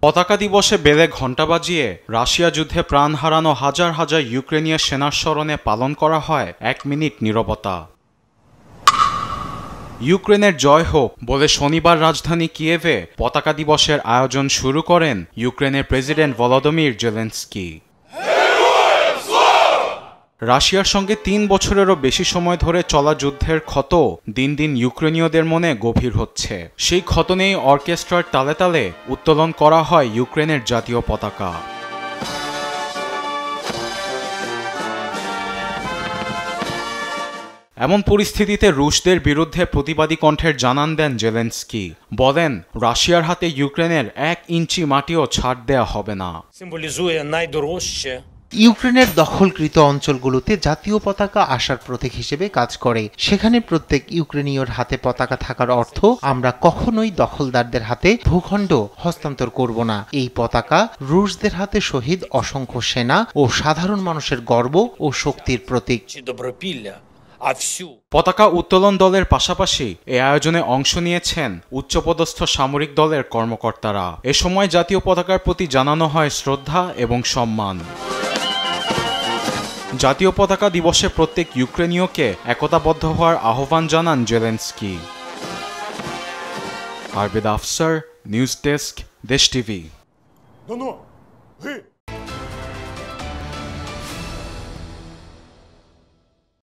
পতাকা দিবসে বেলে ঘণ্টা বাজিয়ে রাশিয়া যুদ্ধে প্রাণ হারানো হাজার হাজার ইউক্রেনীয় সেনার স্মরণে পালন করা হয় 1 মিনিট নীরবতা। ইউক্রেনের জয় হোক বলে শনিবার রাজধানী কিয়েভে পতাকা দিবসের আয়োজন শুরু করেন ইউক্রেনের প্রেসিডেন্ট ভলোদিমির জেলেনস্কি। রাশিয়ার সঙ্গে 3 বছরেরও বেশি সময় ধরে চলা যুদ্ধের ক্ষত দিন দিন ইউক্রেনীয়দের মনে গভীর হচ্ছে। সেই ক্ষত নিয়ে অর্কেস্ট্রার তালে তালে উত্তোলন করা হয় ইউক্রেনের জাতীয় পতাকা। এমন পরিস্থিতিতে রুশদের বিরুদ্ধে প্রতিবাদী কণ্ঠের জানান দেন জেলেনস্কি। বলেন, রাশিয়ার হাতে ইউক্রেনের 1 ইঞ্চি মাটিও ছাড় দেয়া হবে না। ইউক্রেনের দখলকৃত অঞ্চলগুলোতে জাতীয় পতাকা আসার প্রতীক হিসেবে কাজ করে। সেখানে প্রত্যেক ইউক্রেনীয়র হাতে পতাকা থাকার অর্থ আমরা কখনোই দখলদারদের হাতে ভূখণ্ড হস্তান্তর করব না। এই পতাকা রুশদের হাতে শহীদ অসংখ্য সেনা ও সাধারণ মানুষের গর্ব ও শক্তির প্রতীক। পতাকা উত্তোলন দলের পাশাপাশি এই আয়োজনে অংশ নিয়েছেন উচ্চপদস্থ সামরিক দলের কর্মকর্তারা। এ সময় জাতীয় পতাকার প্রতি জানানো হয় শ্রদ্ধা এবং সম্মান। জাতীয় পতাকা দিবসে প্রত্যেক ইউক্রেনীয়কে একতাবদ্ধ হওয়ার আহ্বান জানান জেলেনস্কি। আরবেদ আফসার, নিউজ ডেস্ক, দেশ টিভি।